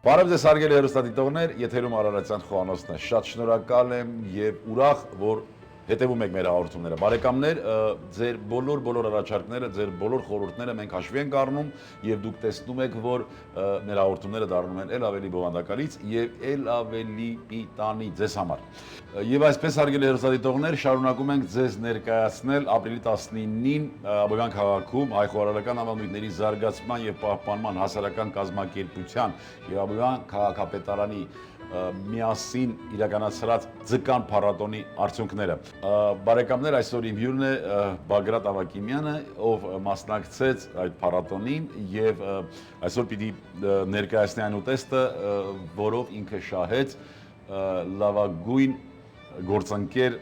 Բարև ձեզ հարգելի հեռուստադիտողներ, եթերում Արարատյան Խոհանոցն է։ Շատ շնորհակալ եմ եւ ուրախ, որ հետևում եք մեր հաղորդումները։ Բարեկամներ, ձեր բոլոր առաջարկները, ձեր բոլոր խորհուրդները մենք հաշվի ենք առնում եւ դուք տեսնում եք, որ մեր հաղորդումները դառնում են ել ավելի բովանդակալից եւ ել ավելի պիտանի ձեզ համար։ Եվ այսպես հարգելի հեռուստադիտողներ, շարունակում ենք ձեզ ներկայացնել ապրիլի 19-ին Աբովյան քաղաքում հայ խոհարարական ավանդույթների զարգացման եւ պահպանման հասարակական կազմակերպության եւ Աբովյան քաղաքապետարանի միասին իրականացրած ձկան փառատոնի արդյունքները։ Բարեկամներ, այսօր իմ հյուրն է Բագրատ Ավագիմյանը, ով մասնակցեց այդ փառատոնին եւ այսօր պիտի ներկայացնի այն ուտեստը, որով ինքը շահեց լավագույն գործընկեր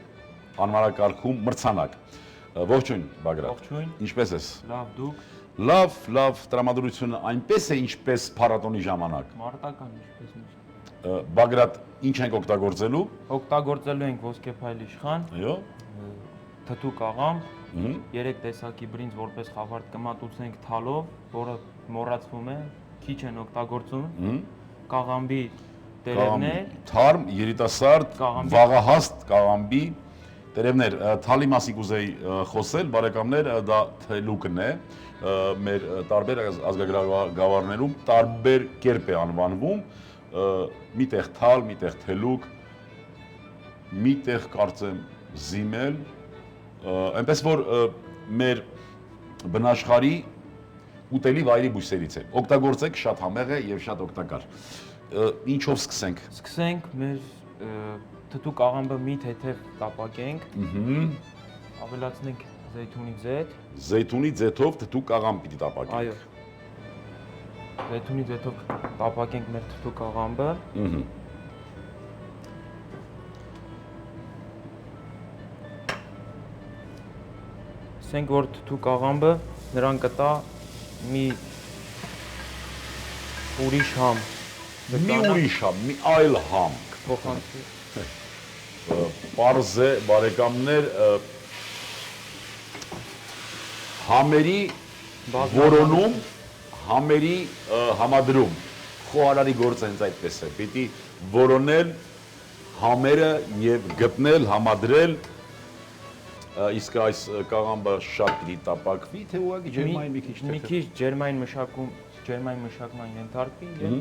անվանակարգում մրցանակ։ Ողջույն, Բագրատ։ Ողջույն։ Ինչպե՞ս ես։ Լավ, դուք։ Լավ, տրամադրությունը այնպես է, ինչպես փառատոնի ժամանակ։ Մարտական ինչպես միշտ։ Բագրատ, ինչ ենք օգտագործելու։ Օգտագործելու ենք ոսկեփայլ իշխան, Այո։ թթու կաղամբ, 3 տեսակի բրինձ որպես խավարտ կմատուցենք թալով, որը մոռացվում է, քիչ են օգտագործում, կաղամբի տերևներ, թարմ, երիտասարդ, վաղահաստ կաղամբի տերևներ, թալի մասի կուզեի խոսել, բարեկամներ, դա թելուկն է, մեր տարբեր ազգագրագավառներում տարբեր կերպ է անվանվում, միտեղ թալ, միտեղ թելուկ, միտեղ կարծեմ զիմել, այնպես որ մեր բնաշխարհի ուտելի վայրի բույսերից է։ Օգտագործեք, շատ համեղ է եւ շատ օգտակար։ Ինչով սկսենք։ Սկսենք մեր թթու կաղամբը մի թեթև տապակենք, ավելացնենք զեյթունի ձեթ։ Զեյթունի ձեթով թթու կաղամբ պիտի տապակենք։ Այո։ Զեյթունի ձեթով տապակենք մեր թթու կաղամբը։ Ասենք որ թթու կաղամբը նրան կտա մի ուրիշ համ։ Մի ուրիշ համ, մի այլ համ Փոխանցի։ Պարզ է, բարեկամներ, համերի որոնում, համերի համադրում, խոհարարի գործը հենց այդպես է, պիտի որոնել համերը եւ գտնել, համադրել, իսկ այս կաղամբը շատ պիտի տապակվի, թե ուղղակի ջերմային մի քիչ մի քիչ ջերմային մշակման ենթարկվի եւ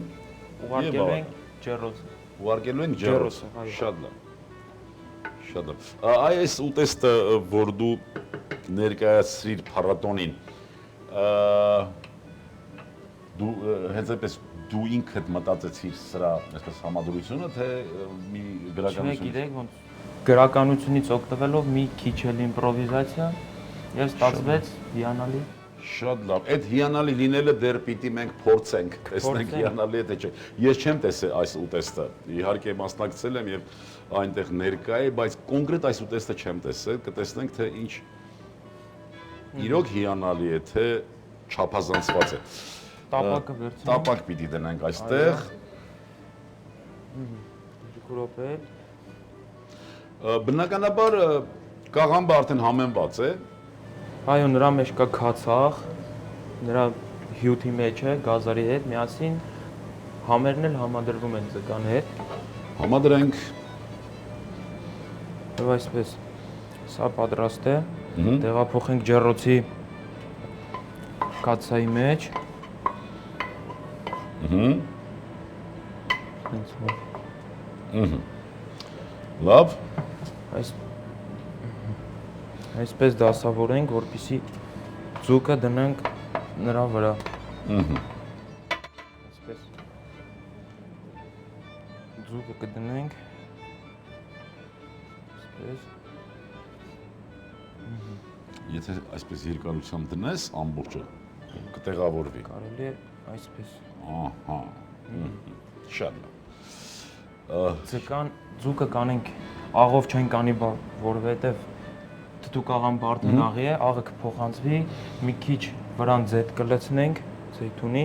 ուղարկել ենք ջեռոցը։ Ուղարկելու ենք ջեռոցը, շատ լավ։ Շատ լավ։ Այս ուտեստը, որ դու ներկայացրիր փառատոնին, դու հենց այնպես դու ինքդ մտածեցիր սրա այսպես համադրությունը, թե մի գրականություն։ Չգիտեք ոնց գրականությունից օգտվելով մի քիչ էլ իմպրովիզացիա եւ ստացվեց հիանալի։ Շատ լավ։ Այդ հիանալի լինելը դեռ պիտի մենք փորձենք, տեսնենք հիանալի է թե չէ։ Ես չեմ տեսել այս ուտեստը։ Իհարկե մասնակցել եմ եւ այնտեղ ներկա է, բայց կոնկրետ այս ուտեստը չեմ տեսել, կտեսնենք թե ինչ իրոք հիանալի է, թե չափազանցված է։ Տապակը վերցնենք։ Տապակ պիտի դնենք այստեղ։ Ջուկրոպել։ Բնականաբար կաղամբը արդեն համեմված է։ Այո, նրա մեջ կա քացախ, նրա հյութի մեջ է գազարի հետ միասին համերն էլ համադրվում են ձկան հետ։ Համադրենք։ Եվ այսպես սա պատրաստ է։ Տեղափոխենք ջեռոցի կացայի մեջ։ Լավ։ Այսպես դասավորենք, որպեսզի ձուկը դնենք նրա վրա։ Այսպես ձուկը կդնենք։ Այսպես։ Եթե այսպես երկարությամբ դնես, ամբողջը կտեղավորվի։ Կարելի է այսպես։ Ահա։ Շատ լավ։ Ձուկը կանենք, աղով չեն կանի, որովհետև թթու կաղամբը արդեն աղի է, աղը կփոխանցվի, մի քիչ վրան ձեթ կլցնենք, զեյթունի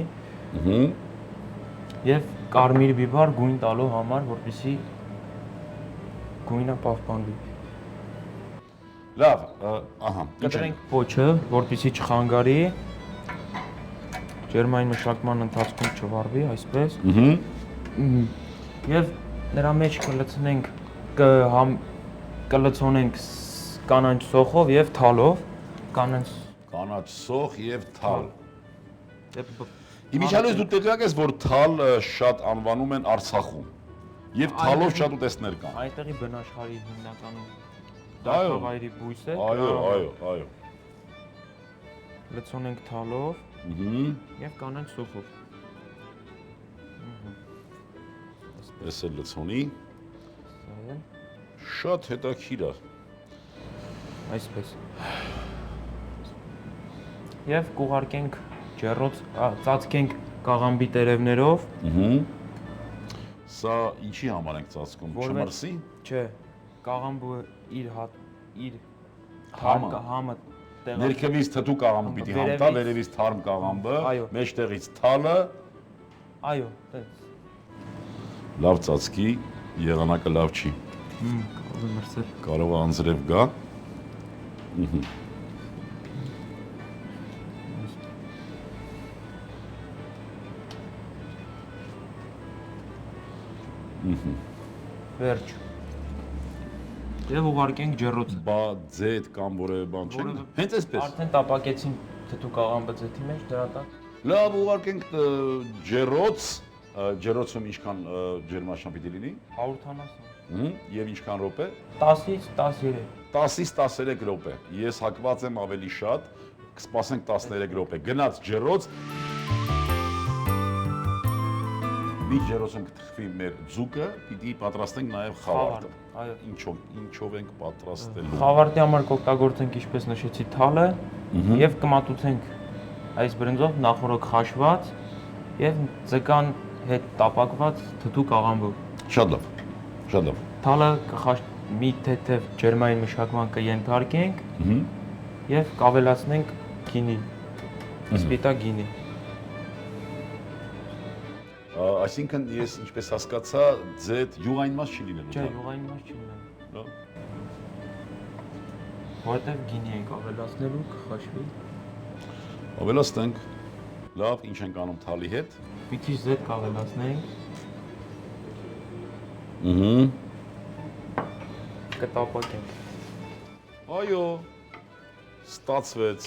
եւ կարմիր բիբար գույն տալու համար, որպեսզի գույնը պահպանվի։ Լավ, ահա։ Կտրենք պոչը, որպեսզի չխանգարի, ջերմային մշակման ընթացքում չվառվի, այսպես։ Եվ նրա մեջ կլցնենք կլցոնենք կանաչ սոխով եւ թալով, կանաչ սոխ եւ թալ։ Եվ Իմիջիալից դու տեղյակ ես, որ թալ շատ անվանում են Արցախում։ Եվ թալով շատ ուտեստներ կան։ Այդտեղի բնաշխարհի հիմնականում դաշտավայրի բույս է։ Այո։ Լցոնենք թալով եւ կանաչ սոխով։ Էս էլ լցոնի։ Շատ հետաքրքիր է։ Այսպես։ Եվ կուղարկենք ջեռոց, ծածկենք կաղամբի տերևներով։ Սա ինչի համար ենք ծածկում, չմրսի։ Չէ, կաղամբը իր համը Ներքևից թթու կաղամբը պիտի համտա, վերևից թարմ կաղամբը, մեջտեղից թալը։ Այո, տենց։ Լավ ծածկի, եղանակը լավ չի։ Կարող է մրսել։ Կարող է անձրև գա։ Վերջ։ Եվ ուղարկենք ջեռոց։ Բա ձեթ կամ որևէ բան չէ։ Հենց այսպես։ Արդեն տապակեցին թթու կաղամբը ձեթի մեջ, դրա տակ։ Լավ, ուղարկենք ջեռոց, ջեռոցում ինչքան ջերմաշան պիտի լինի։ 170։ Եվ ինչքան րոպե։ 10-ից 13։ 10-ից 13 րոպե։ Ես հակված եմ ավելի շատ, կսպասենք 13 րոպե։ Գնաց ջեռոց։ Մի ջեռոցում կթխվի մեր ձուկը, պիտի պատրաստենք նաև խավարտը։ Այո, ինչով ենք պատրաստելու։ Խավարտի համար կօգտագործենք, ինչպես նշեցի, թալը եւ կմատուցենք այս բրինձով նախորդ խաշված եւ ձկան հետ տապակված թթու կաղամբով։ Շատ լավ։ Շատ լավ։ Թալը մի թեթև ջերմային մշակման կենթարկենք եւ կավելացնենք գինի, սպիտակ գինի։ Այսինքն ես ինչպես հասկացա, ձեթ յուղային մաս չի լինելու։ Չէ, յուղային մաս չի լինելու։ Որտեղ գինի ենք ավելացնելու, կխաշվի։ Ավելացնենք։ Լավ, ինչ ենք անում թալի հետ։ Մի քիչ զետ կավելացնենք։ Կտապակենք։ Այո, ստացվեց։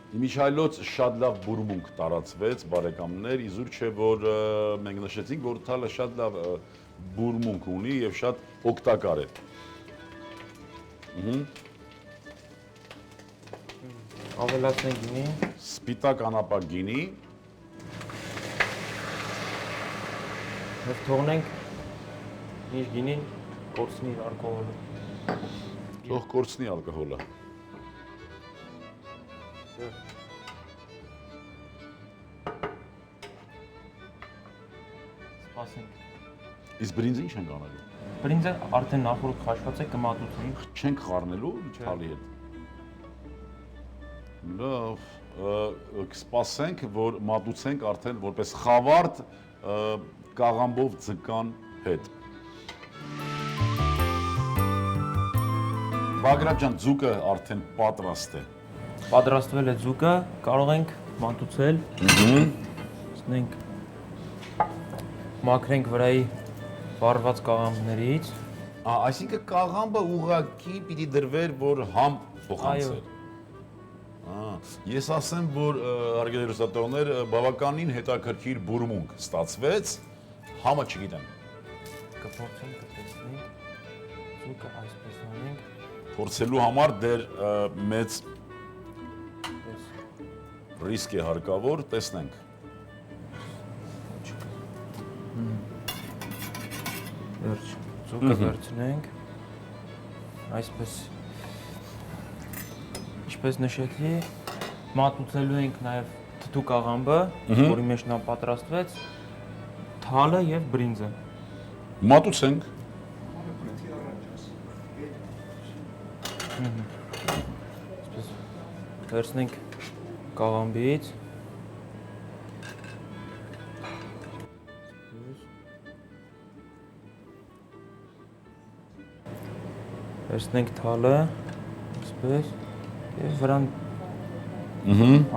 Իմիջիալոց շատ լավ բուրմունք տարածվեց, բարեկամներ, իզուր չէ, որ մենք նշեցինք, որ թալը շատ լավ բուրմունք ունի եւ շատ օգտակար է։ Ավելացնենք գինի։ Սպիտակ անապակ գինի։ Եվ թողնենք իր գինին կորցնի ալկոհոլը։ Թող կորցնի ալկոհոլը։ Սպասենք։ Իսկ բրինձը ինչ ենք անելու։ Բրինձը արդեն նախորդ խաշված է, կմատուցենք։ Չենք խառնելու թալի հետ։ Լավ, կսպասենք, որ մատուցենք արդեն որպես խավարտ կաղամբով ձկան հետ։ Բագրատ ջան, ձուկը արդեն պատրաստ է։ Պատրաստվել է ձուկը, կարող ենք մատուցել։ Սնենք մաքրենք վրայի վառված կաղամբներից։ Այսինքն կաղամբը ուղղակի պիտի դրվեր, որ համ փոխանցեր։ Ես ասեմ, որ հարգելի հեռուստատողներ, բավականին հետաքրքիր բուրմունք ստացվեց, համը չգիտեմ։ Կփորձենք, կտեսնենք։ Ձուկը այսպես անենք։ Փորձելու համար դեր մեծ ռիսկ է հարկավոր, տեսնենք։ Վերջ, ձուկը վերցնենք, այսպես, ինչպես նշեցի, մատուցելու ենք նաև թթու կաղամբը, որի մեջ նա պատրաստվեց, թալը և բրինձը։ Մատուցենք։ Այսպես, վերցնենք կաղամբից, վերցնենք թալը, այսպես, և վրան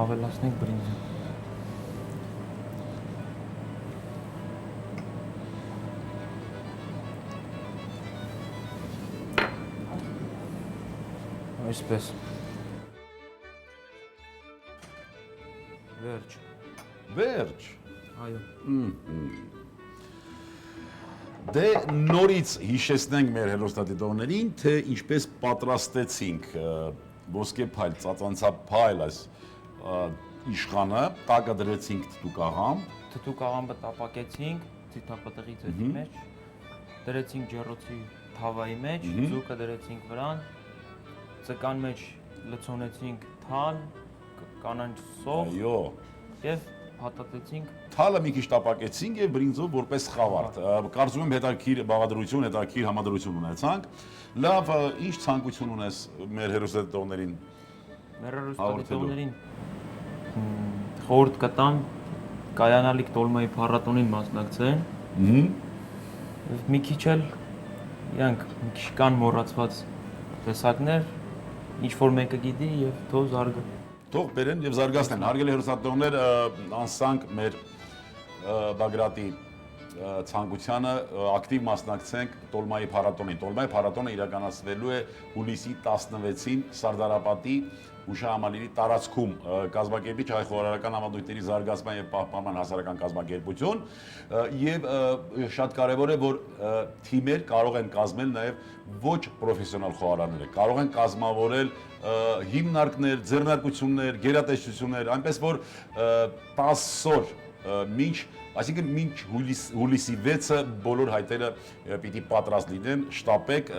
ավելացնենք բրինձը։ Այսպես։ Վերջ։ Վերջ։ Այո։ Դե նորից հիշեցնենք մեր հերոստատիտողներին, թե ինչպես պատրաստեցինք ոսկե փայլ, ծածանցապ փայլ այս իշխանը, տակը դրեցինք թթու կաղամբ, Թթու կաղամբը տապակեցինք ձիթապտղի ձեթի մեջ, դրեցինք ջեռոցի թավայի մեջ, ձուկը դրեցինք վրան, ծկան մեջ լցոնեցինք թալ, կանանչ սոխ այո, եւ հատատեցինք։ թալը մի քիչ տապակեցինք եւ բրինձով որպես խավարտ։ Կարծում եմ հետաքրքիր բաղադրություն, հետաքրքիր համադրություն ունեցանք։ Լավ, ինչ ցանկություն ունես մեր հերոստատիտողներին։ Մեր հերոստատիտողներին խորհուրդ կտամ կայանալիք տոլմայի փառատոնին մասնակցեն։ Եվ մի քիչ էլ իրանք մի քիչ կան մոռացված տեսակներ, ինչ որ մեկը գիտի եւ թող զարգա։ Թող բերեն եւ զարգացնեն։ Հարգելի հերոստատիտողներ, անսանք մեր Բագրատի ցանկությանը ակտիվ մասնակցենք Տոլմայի փառատոնին։ Տոլմայի փառատոնը իրականացվելու է հուլիսի 16-ին Սարդարապատի հուշահամալիրի տարածքում կազմակերպիչ հայ խոհարարական համադրույթների զարգացման եւ պահպանման հասարակական կազմակերպություն եւ շատ կարեւոր է որ թիմեր կարող են կազմել նաեւ ոչ պրոֆեսիոնալ խոհարարները կարող են կազմավորել հիմնարկներ, ձեռնարկություններ, գերատեսչություններ, այնպես որ 10 օր մինչ այսինքն մինչ հուլիսի 6-ը բոլոր հայտերը պիտի պատրաստ լինեն, շտապեք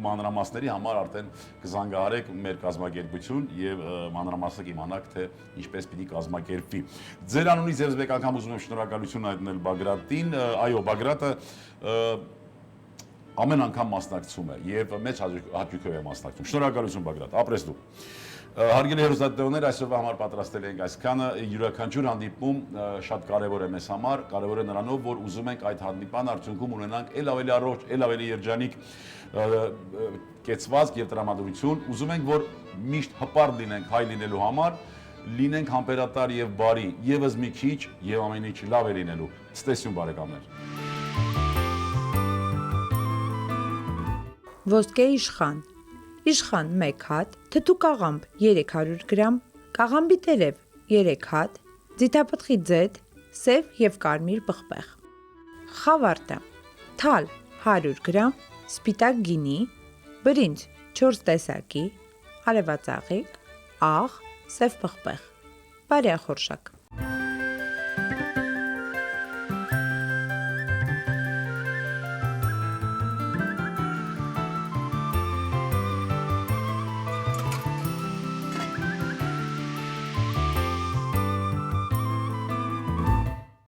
մանրամասների համար արդեն կզանգահարեք մեր կազմակերպություն եւ մանրամասը կիմանաք թե ինչպես պիտի կազմակերպվի։ Ձեր անունից եւս մեկ անգամ ուզում եմ շնորհակալություն հայտնել Բագրատին, այո, Բագրատը ամեն անգամ մասնակցում է եւ մեծ հաճույքով է մասնակցում։ Շնորհակալություն Բագրատ, ապրես դու։ Հարգելի հերոստատիտողներ, այսօրվա համար պատրաստել ենք այսքանը, յուրաքանչյուր հանդիպում շատ կարևոր է մեզ համար, կարևոր է նրանով, որ ուզում ենք այդ հանդիպման արդյունքում ունենանք ել ավելի առողջ, ել ավելի երջանիկ կեցվածք եւ տրամադրություն, ուզում ենք, որ միշտ հպարտ լինենք հայ լինելու համար, լինենք համբերատար եւ բարի, եւս մի քիչ եւ ամեն ինչ լավ է լինելու։ Ցտեսություն բարեկամներ։ Ոսկե իշխան Իշխան 1 հատ, թթու կաղամբ 300 գրամ, կաղամբի տերև 3 հատ, ձիթապտղի ձեթ, սև եւ կարմիր պղպեղ։ Խավարտը թալ 100 գրամ, սպիտակ գինի, բրինձ 4 տեսակի, արևածաղիկ, աղ, սև պղպեղ։ Բարեխորշակ։